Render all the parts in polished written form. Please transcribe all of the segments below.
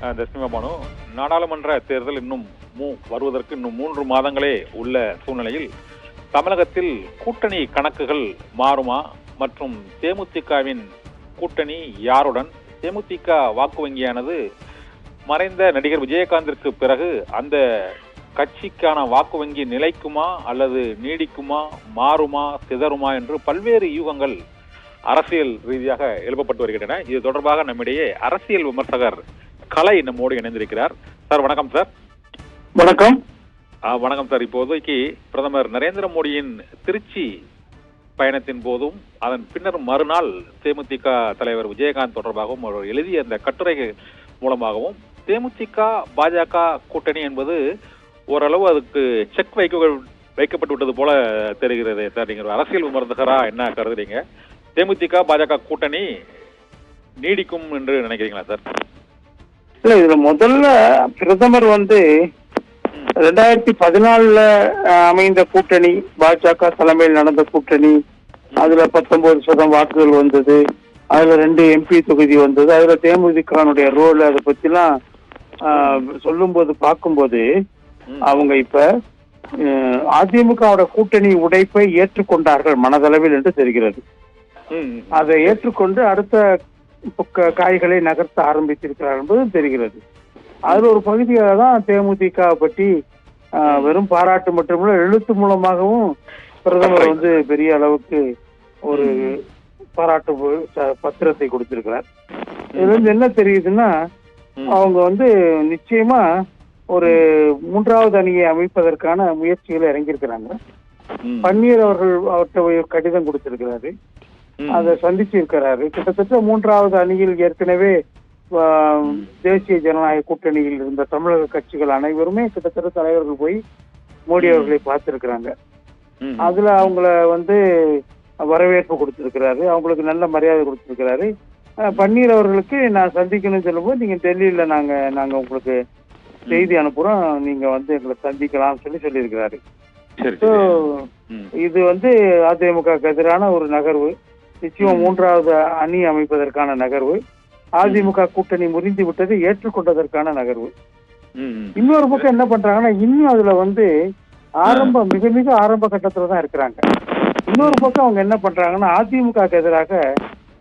தஸ்மிமா பானு, நாடாளுமன்ற தேர்தல் இன்னும் வருவதற்கு இன்னும் 3 மாதங்களே உள்ள சூழ்நிலையில் தமிழகத்தில் கூட்டணி கணக்குகள் மாறுமா மற்றும் தேமுதிகவின் கூட்டணி யாருடன்? தேமுதிக வாக்கு வங்கியானது மறைந்த நடிகர் விஜயகாந்திற்கு பிறகு அந்த கட்சிக்கான வாக்கு வங்கி நிலைக்குமா அல்லது நீடிக்குமா, மாறுமா, சிதறுமா என்று பல்வேறு யூகங்கள் அரசியல் ரீதியாக எழுப்பப்பட்டு வருகின்றன. இது தொடர்பாக நம்மிடையே அரசியல் விமர்சகர் கலை நம்மோடு இணைந்திருக்கிறார். சார் வணக்கம். சார் வணக்கம். வணக்கம் சார். இப்போதைக்கு பிரதமர் நரேந்திர மோடியின் திருச்சி பயணத்தின் போதும் அதன் பின்னர் மறுநாள் தேமுதிக தலைவர் விஜயகாந்த் தொடர்பாகவும் அவர் எழுதிய அந்த கட்டுரை மூலமாகவும் தேமுதிக பாஜக கூட்டணி என்பது ஓரளவு அதுக்கு செக் வைக்கப்பட்டு விட்டது போல தெரிகிறது. சார், நீங்க அரசியல் விமர்சகரா என்ன கருதுறீங்க? தேமுதிக பாஜக கூட்டணி நீடிக்கும் என்று நினைக்கிறீங்களா சார்? இல்ல, இதுல முதல்ல பிரதமர் 2014 அமைந்த கூட்டணி, பாஜக தலைமையில் நடந்த கூட்டணி, அதுல 19% வாக்குகள் வந்தது, அதுல 2 MP தொகுதி வந்தது, அதுல தேமுதிகனுடைய ரோல் அதை பத்திலாம் சொல்லும் போது பார்க்கும்போது அவங்க இப்ப அதிமுகவோட கூட்டணி உடைப்பை ஏற்றுக்கொண்டார்கள் மனதளவில் என்று தெரிகிறது. அதை ஏற்றுக்கொண்டு அடுத்த காய்களை நகர்த்த ஆரம்பித்திருக்கிறார் என்பதும் தெரிகிறது. அதுல ஒரு பகுதியாக தான் தேமுதிக பற்றி வெறும் பாராட்டு மட்டுமல்ல, எழுத்து மூலமாகவும் பிரதமர் பெரிய அளவுக்கு ஒரு பாராட்டு பத்திரத்தை கொடுத்திருக்கிறார். இதுல இருந்து என்ன தெரியுதுன்னா, அவங்க நிச்சயமா ஒரு 3வது அணியை அமைப்பதற்கான முயற்சிகளை இறங்கியிருக்கிறாங்க. பன்னீர் அவர்கள் அவர்கிட்ட கடிதம் கொடுத்திருக்கிறாரு, அதை சந்திச்சிருக்கிறாரு. கிட்டத்தட்ட 3வது அணியில் ஏற்கனவே தேசிய ஜனநாயக கூட்டணியில் இருந்த தமிழக கட்சிகள் அனைவருமே கிட்டத்தட்ட தலைவர்கள் போய் மோடி அவர்களை பார்த்திருக்கிறாங்க. அதுல அவங்கள வரவேற்பு கொடுத்திருக்கிறாரு, அவங்களுக்கு நல்ல மரியாதை கொடுத்திருக்கிறாரு. பன்னீர் அவர்களுக்கு நான் சந்திக்கணும்னு சொல்லும்போது, நீங்க டெல்லியில நாங்க உங்களுக்கு செய்தி அனுப்புறோம், நீங்க எங்களை சந்திக்கலாம் சொல்லியிருக்கிறாரு. இது அதிமுக எதிரான ஒரு நகர்வு, நிச்சயம் 3வது அணி அமைப்பதற்கான நகர்வு, அதிமுக கூட்டணி முறிந்து விட்டது ஏற்றுக்கொண்டதற்கான நகர்வு. இன்னொரு பக்கம் என்ன பண்றாங்கன்னா, இன்னும் அதுல மிக மிக ஆரம்ப கட்டத்துல தான் இருக்கிறாங்க. இன்னொரு பக்கம் அவங்க என்ன பண்றாங்கன்னா, அதிமுக எதிராக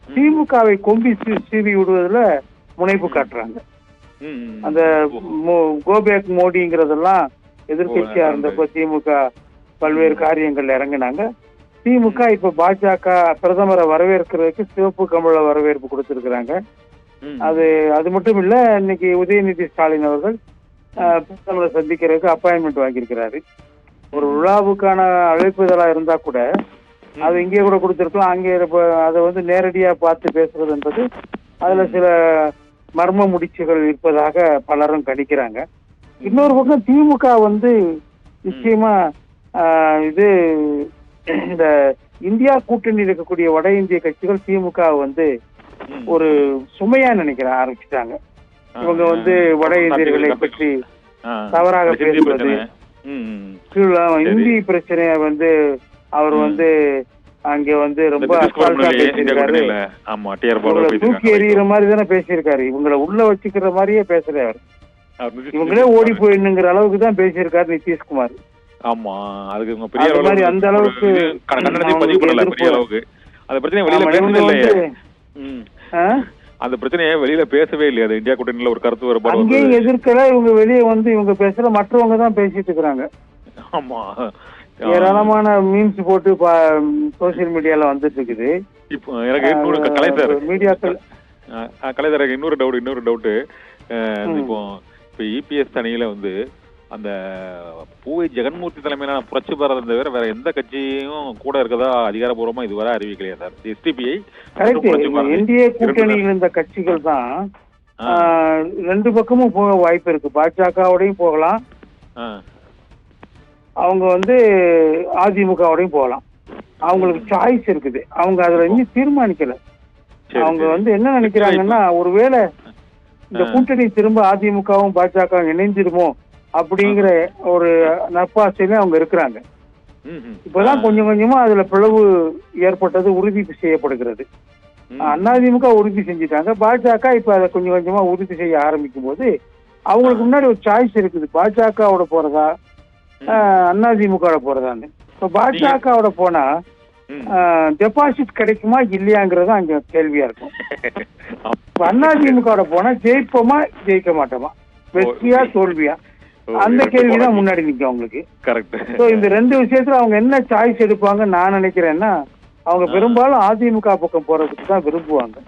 திமுகவை கொம்பி சீவி விடுவதில் முனைப்பு காட்டுறாங்க. அந்த கோபேக் மோடிங்கிறதெல்லாம் எதிர்கட்சியா இருந்தப்ப திமுக பல்வேறு காரியங்கள் இறங்கினாங்க. திமுக இப்ப பாஜக பிரதமரை வரவேற்கிறதுக்கு சிவப்பு கமல வரவேற்பு கொடுத்திருக்கிறாங்க. அது மட்டும் இல்ல, இன்னைக்கு உதயநிதி ஸ்டாலின் அவர்கள் பிரதமரை சந்திக்கிறதுக்கு அப்பாயின்மெண்ட் வாங்கியிருக்கிறாரு. ஒரு விழாவுக்கான அழைப்புதலா இருந்தா கூட அது இங்கே கூட கொடுத்திருக்கலாம். அங்கே அதை நேரடியா பார்த்து பேசுறது என்பது அதுல சில மர்ம முடிச்சுகள் இருப்பதாக பலரும் கணிக்கிறாங்க. இன்னொரு பக்கம் திமுக நிச்சயமா இந்த இந்தியா கூட்டணியில் இருக்கக்கூடிய வட இந்திய கட்சிகள் திமுக ஒரு சுமையா நினைக்கிற ஆரம்பிச்சுட்டாங்க. இவங்க வட இந்தியர்களை பற்றி தவறாக பேசுவது, இந்தி பிரச்சனைய அவர் அங்க ரொம்ப அசால்ட்டா பேசியிருக்காரு, தூக்கி எறிகிற மாதிரி தானே பேசியிருக்காரு. இவங்களை உள்ள வச்சுக்கிற மாதிரியே பேசுறாரு. இவங்களே ஓடி போயிடுங்கிற அளவுக்கு தான் பேசியிருக்காரு நிதிஷ்குமார். ஆமா, அதுக்கு அந்த அளவுக்கு அந்த பிரச்சனையை வெளியில பேசவே இல்லையா? அது இந்தியா கூட்டணியில ஒரு கருத்து வேறுபாடு அங்கேயும் எதிர்க்கல. இவங்க வெளியே இவங்க பேசுற மற்றவங்க தான் பேசிட்டு இருக்கிறாங்க. ஆமா, ஏராளமான மீம்ஸ் போட்டு சோசியல் மீடியால வந்துட்டு இருக்குது. இப்போ எனக்கு இன்னொரு கலைஞர் மீடியாக்கள் கலைஞர் இன்னொரு டவுட். இப்போ இபிஎஸ் அணியில அந்த பூவை ஜெகன்மூர்த்தி தலைமையிலான புரட்சி பாரதம் தவிர வேற எந்த கட்சியும் கூட இருக்கதா அதிகாரப்பூர்வமா இதுவரை அறிவிக்கலையா சார்? எஸ்டிபிஐ என்டிஏ கூட்டணியில் இருந்த கட்சிகள் தான் 2 பக்கமும் போக வாய்ப்பு இருக்கு. பாஜகவோடையும் போகலாம், அவங்க அதிமுகவோடையும் போகலாம். அவங்களுக்கு சாய்ஸ் இருக்குது. அவங்க அதுல இன்னும் தீர்மானிக்கல. அவங்க என்ன நினைக்கிறாங்கன்னா, ஒருவேளை இந்த கூட்டணி திரும்ப அதிமுகவும் பாஜக இணைஞ்சிருமோ அப்படிங்கிற ஒரு நப்பாசையில அவங்க இருக்கிறாங்க. இப்பதான் கொஞ்சம் கொஞ்சமா அதுல பிளவு ஏற்பட்டது உறுதி செய்யப்படுகிறது. அதிமுக உறுதி செஞ்சுட்டாங்க. பாஜக இப்ப அதை கொஞ்சம் கொஞ்சமா உறுதி செய்ய ஆரம்பிக்கும் போது அவங்களுக்கு முன்னாடி ஒரு சாய்ஸ் இருக்குது, பாஜகவோட போறதா அதிமுக போறதான்னு. இப்ப பாஜகவோட போனா டெபாசிட் கிடைக்குமா இல்லையாங்கிறது அங்க கேள்வியா இருக்கும். அதிமுக போனா ஜெயிப்போமா ஜெயிக்க மாட்டோமா, வெற்றியா தோல்வியா, அந்த கேள்விதான் முன்னாடி நிக்கும் அவங்களுக்கு. சோ இந்த ரெண்டு விஷயத்துல அவங்க என்ன சாய்ஸ் எடுப்பாங்க நான் நினைக்கிறேன்னா அவங்க பெரும்பாலும் அதிமுக பக்கம் போறதுக்கு தான் விரும்புவாங்க.